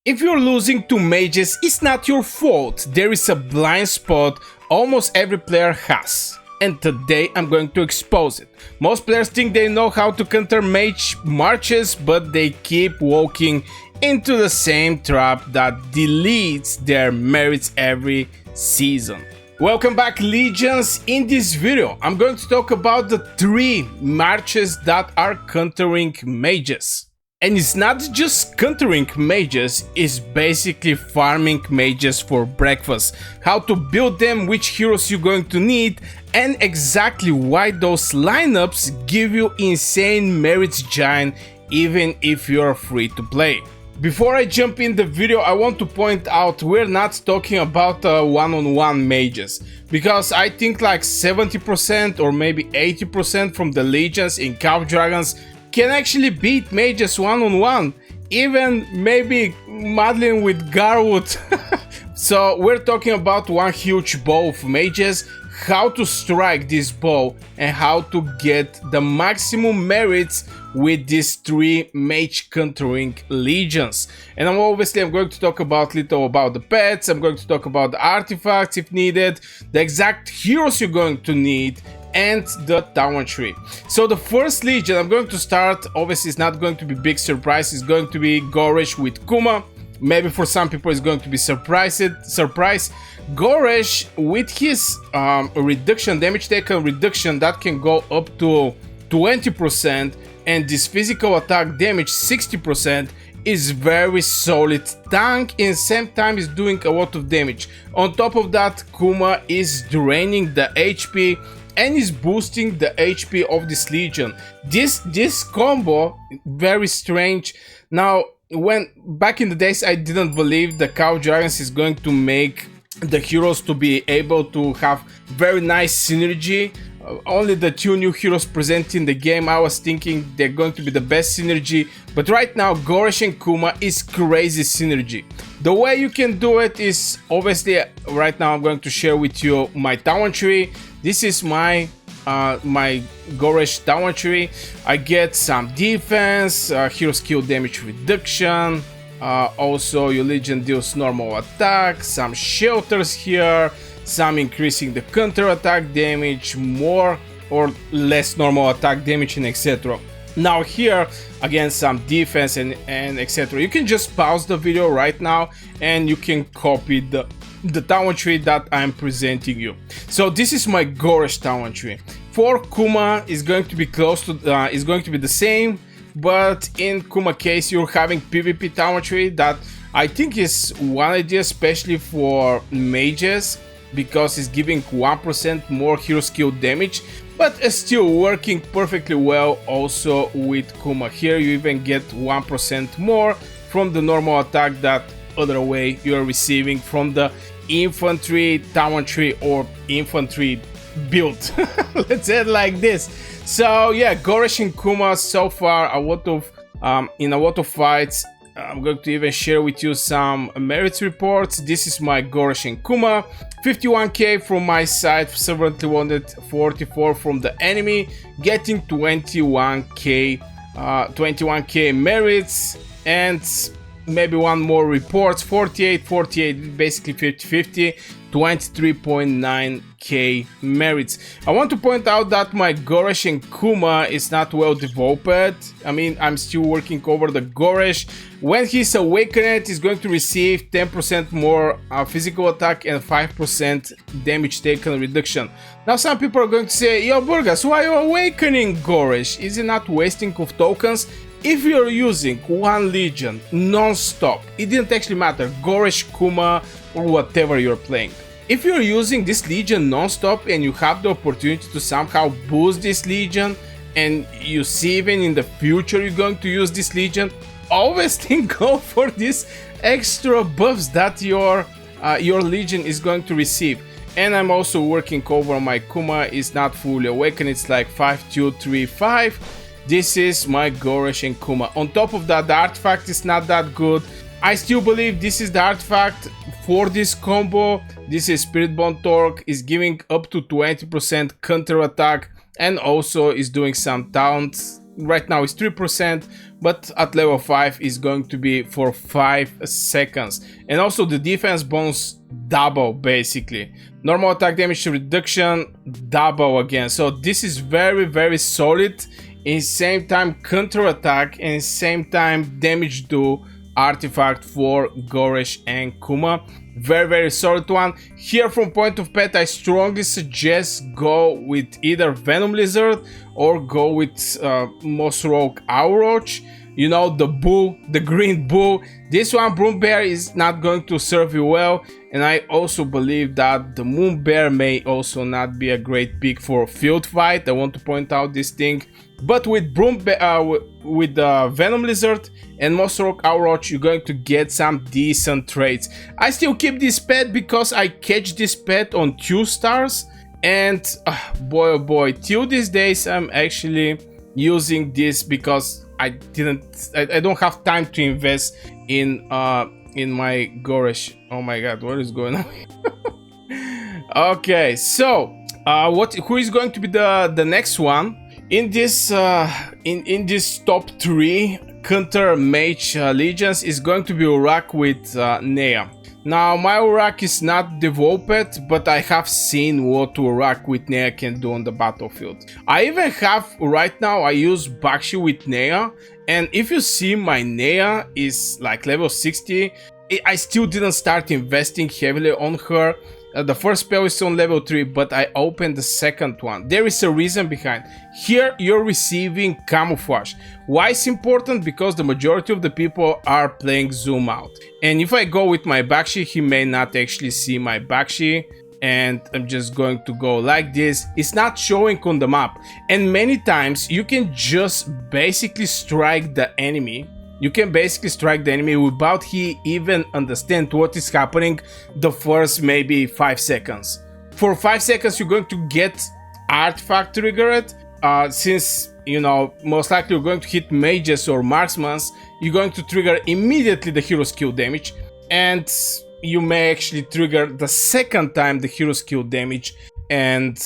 If you're losing to mages, it's not your fault. There is a blind spot almost every player has. And today I'm going to expose it. Most players think they know how to counter mage marches, but they keep walking into the same trap that deletes their merits every season. Welcome back, Legions. In this video I'm going to talk about the 3 marches that are countering mages. And it's not just countering mages, it's basically farming mages for breakfast. How to build them, which heroes you're going to need, and exactly why those lineups give you insane merits giant even if you're free to play. Before I jump in the video, I want to point out we're not talking about one-on-one mages, because I think like 70% or maybe 80% from the legions in Cup Dragons can actually beat mages one-on-one, even maybe modeling with Garwood. So we're talking about one huge bow of mages, how to strike this bow and how to get the maximum merits with these 3 mage countering legions. And I'm going to talk about little about the pets, I'm going to talk about the artifacts if needed, the exact heroes you're going to need, and the talent tree. So the first legion I'm going to start, obviously it's not going to be big surprise, it's going to be Goresh with Kuma. Maybe for some people it's going to be surprise. Goresh with his reduction, damage taken reduction, that can go up to 20%, and this physical attack damage 60% is very solid tank, and same time is doing a lot of damage. On top of that, Kuma is draining the HP and is boosting the HP of this legion. This combo, very strange. Now, when back in the days I didn't believe the Cow Dragons is going to make the heroes to be able to have very nice synergy. Only the 2 new heroes present in the game, I was thinking they're going to be the best synergy, but right now Goresh and Kuma is crazy synergy. The way you can do it is, obviously right now I'm going to share with you my talent tree. This is my Goresh talent tree. I get some defense, hero skill damage reduction, also your legion deals normal attack, some shelters here, some increasing the counter attack damage, more or less normal attack damage, and etc. Now here again some defense and etc. You can just pause the video right now and you can copy the talent tree that I'm presenting you. So this is my Goresh talent tree. For Kuma is going to be close to is going to be the same, but in Kuma case you're having PvP talent tree that I think is one idea, especially for mages, because it's giving 1% more hero skill damage, but it's still working perfectly well also with Kuma. Here you even get 1% more from the normal attack that other way you are receiving from the infantry talent tree or infantry build. Let's say it like this. So yeah, Goresh and Kuma so far a lot of in a lot of fights. I'm going to even share with you some merits reports. This is my Goresh and Kuma. 51k from my side, 744 from the enemy, getting 21k merits, and maybe one more reports, 48, basically 50-50, 23.9k merits. I want to point out that my Goresh and Kuma is not well developed. I mean, I'm still working over the Goresh. When he's awakened, he's going to receive 10% more physical attack and 5% damage taken reduction. Now some people are going to say, yo Burgas, why are you awakening Goresh? Is it not wasting of tokens? If you're using one legion non-stop, it didn't actually matter, Goresh, Kuma, or whatever you're playing. If you're using this legion non-stop and you have the opportunity to somehow boost this legion, and you see even in the future you're going to use this legion, always think go for these extra buffs that your legion is going to receive. And I'm also working over my Kuma, is not fully awakened, it's like 5-2-3-5. This is my Goresh and Kuma. On top of that, the artifact is not that good. I still believe this is the artifact for this combo. This is Spirit Bond Torque, is giving up to 20% counter attack and also is doing some taunts. Right now it's 3%, but at level 5 is going to be for 5 seconds. And also the defense bonus double, basically. Normal attack damage reduction double again. So this is very solid. In same time counter attack, and same time damage do artifact for Goresh and Kuma. Very solid one. Here from point of pet, I strongly suggest go with either Venom Lizard or go with Mosrock Ouroch. You know, the bull, the green bull. This one, Broom Bear, is not going to serve you well. And I also believe that the Moon Bear may also not be a great pick for a field fight. I want to point out this thing. But with with the Venom Lizard and Mosrock Ouroch, you're going to get some decent traits. I still keep this pet because I catch this pet on 2 stars. And boy oh boy, till these days I'm actually using this because I don't have time to invest in my Goresh. Oh my god, what is going on? Okay, so who is going to be the next one in this in this top 3 counter mage legions? Is going to be Urak with Nea. Now, my Urak is not developed, but I have seen what Urak with Nea can do on the battlefield. I even have, right now, I use Bakshi with Nea, and if you see, my Nea is like level 60. I still didn't start investing heavily on her. The first spell is on level 3, but I opened the second one. There is a reason behind. Here you're receiving camouflage. Why it's important? Because the majority of the people are playing zoom out. And if I go with my Bakshi, he may not actually see my Bakshi. And I'm just going to go like this. It's not showing on the map. And many times you can just basically strike the enemy. You can basically strike the enemy without he even understand what is happening the first maybe 5 seconds. For 5 seconds you're going to get artifact triggered. Since, you know, most likely you're going to hit mages or marksmen, you're going to trigger immediately the hero skill damage. And you may actually trigger the second time the hero skill damage and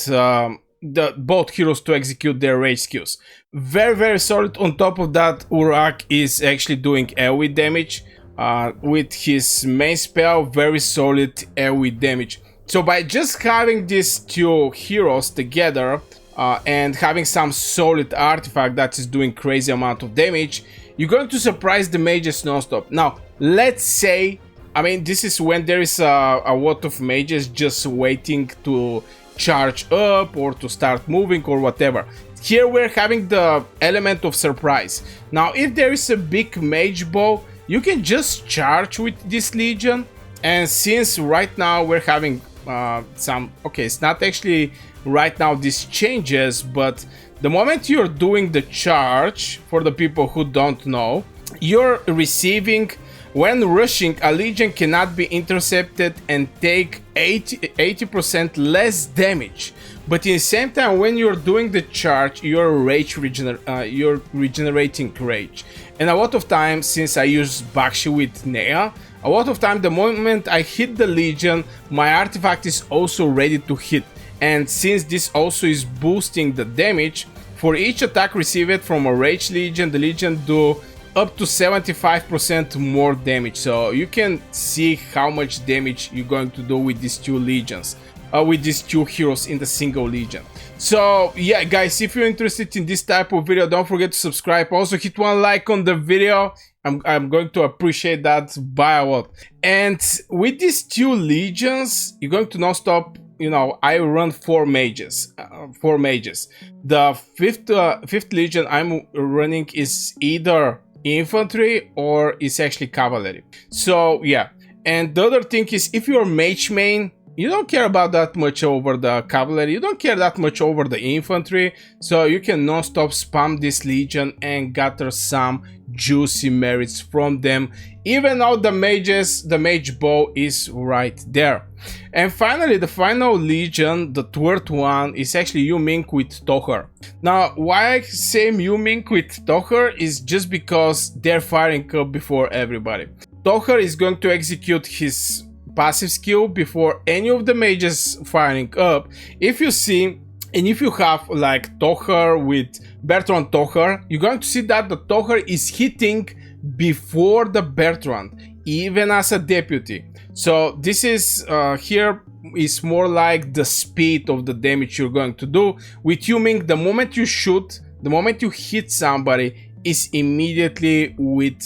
both heroes to execute their rage skills. Very solid. On top of that, Urak is actually doing AoE damage with his main spell. Very solid AoE damage. So by just having these 2 heroes together and having some solid artifact that is doing crazy amount of damage, you're going to surprise the mages non-stop. Now, let's say, I mean, this is when there is a lot of mages just waiting to charge up or to start moving or whatever. Here we're having the element of surprise. Now, if there is a big mage bow, you can just charge with this legion. And since right now we're having okay, it's not actually right now this changes, but the moment you're doing the charge, for the people who don't know, you're receiving, when rushing, a legion cannot be intercepted and take 80% less damage. But in the same time, when you're doing the charge, you're regenerating rage. And a lot of times, since I use Bakshi with Nea, a lot of time the moment I hit the legion, my artifact is also ready to hit. And since this also is boosting the damage, for each attack received from a rage legion, the legion do up to 75% more damage. So you can see how much damage you're going to do with these 2 legions, with these 2 heroes in the single legion. So yeah, guys, if you're interested in this type of video, don't forget to subscribe. Also hit 1 like on the video. I'm going to appreciate that by a lot. And with these 2 legions, you're going to non-stop, you know, I run 4 mages. The fifth legion I'm running is either infantry or is actually cavalry. So yeah, and the other thing is, if you're mage main, you don't care about that much over the cavalry, you don't care that much over the infantry, so you can non-stop spam this legion and gather some juicy merits from them, even though the mages, the mage bow is right there. And finally, the final legion, the 3rd one, is actually Yu Ming with Tohar. Now, why I say Yu Ming with Tohar is just because they're firing up before everybody. Tohar is going to execute his passive skill before any of the mages firing up. If you see, And if you have like Tohar with Bertrand Tohar, you're going to see that the Tohar is hitting before the Bertrand, even as a deputy. So this is here is more like the speed of the damage you're going to do. With Ming, the moment you shoot, the moment you hit somebody, is immediately with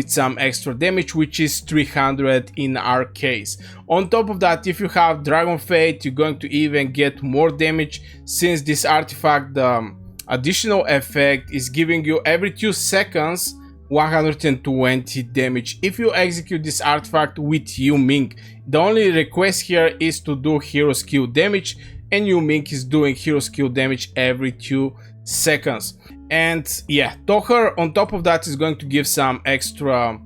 some extra damage, which is 300 in our case. On top of that, if you have Dragon Fate, you're going to even get more damage, since this artifact, the additional effect, is giving you every 2 seconds 120 damage if you execute this artifact with Ming. The only request here is to do hero skill damage, and Ming is doing hero skill damage every 2 seconds. And yeah, Tohar on top of that is going to give some extra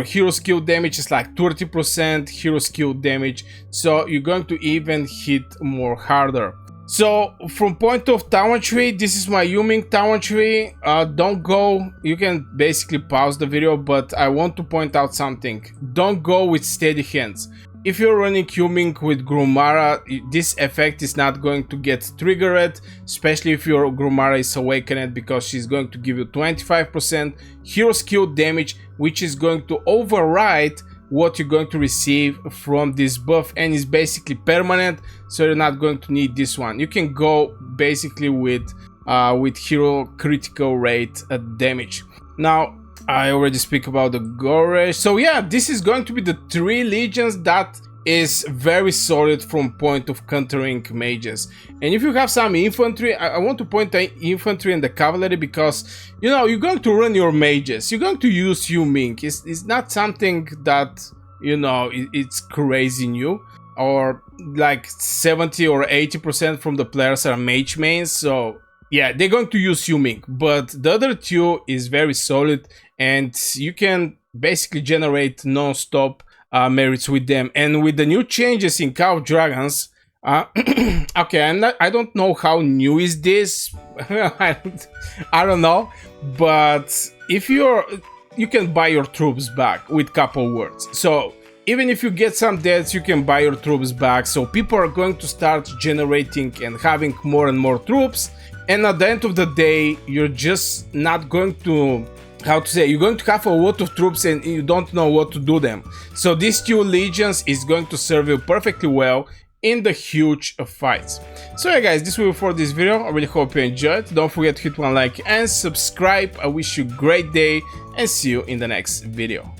hero skill damage. It's like 30% hero skill damage, so you're going to even hit more harder. So from point of talent tree, this is my Ming talent tree. Don't go, you can basically pause the video, but I want to point out something. Don't go with steady hands. If you're running Ming with Grumara, this effect is not going to get triggered, especially if your Grumara is awakened, because she's going to give you 25% hero skill damage, which is going to override what you're going to receive from this buff, and is basically permanent, so you're not going to need this one. You can go basically with hero critical rate damage. Now I already speak about the Goresh. So yeah, this is going to be the 3 legions that is very solid from point of countering mages. And if you have some infantry, I want to point out infantry and the cavalry, because you know you're going to run your mages, you're going to use Ming. It's not something that, you know, it's crazy new, or like 70 or 80% from the players are mage mains, so yeah, they're going to use Ming. But the other 2 is very solid, and you can basically generate non-stop merits with them. And with the new changes in Cow Dragons, okay, I don't know how new is this. I don't know, but if you can buy your troops back with couple words. So even if you get some deaths, you can buy your troops back. So people are going to start generating and having more and more troops. And at the end of the day, you're just not going to, how to say, you're going to have a lot of troops and you don't know what to do them. So these 2 legions is going to serve you perfectly well in the huge fights. So yeah guys, this will be for this video. I really hope you enjoyed. Don't forget to hit one like and subscribe. I wish you a great day and see you in the next video.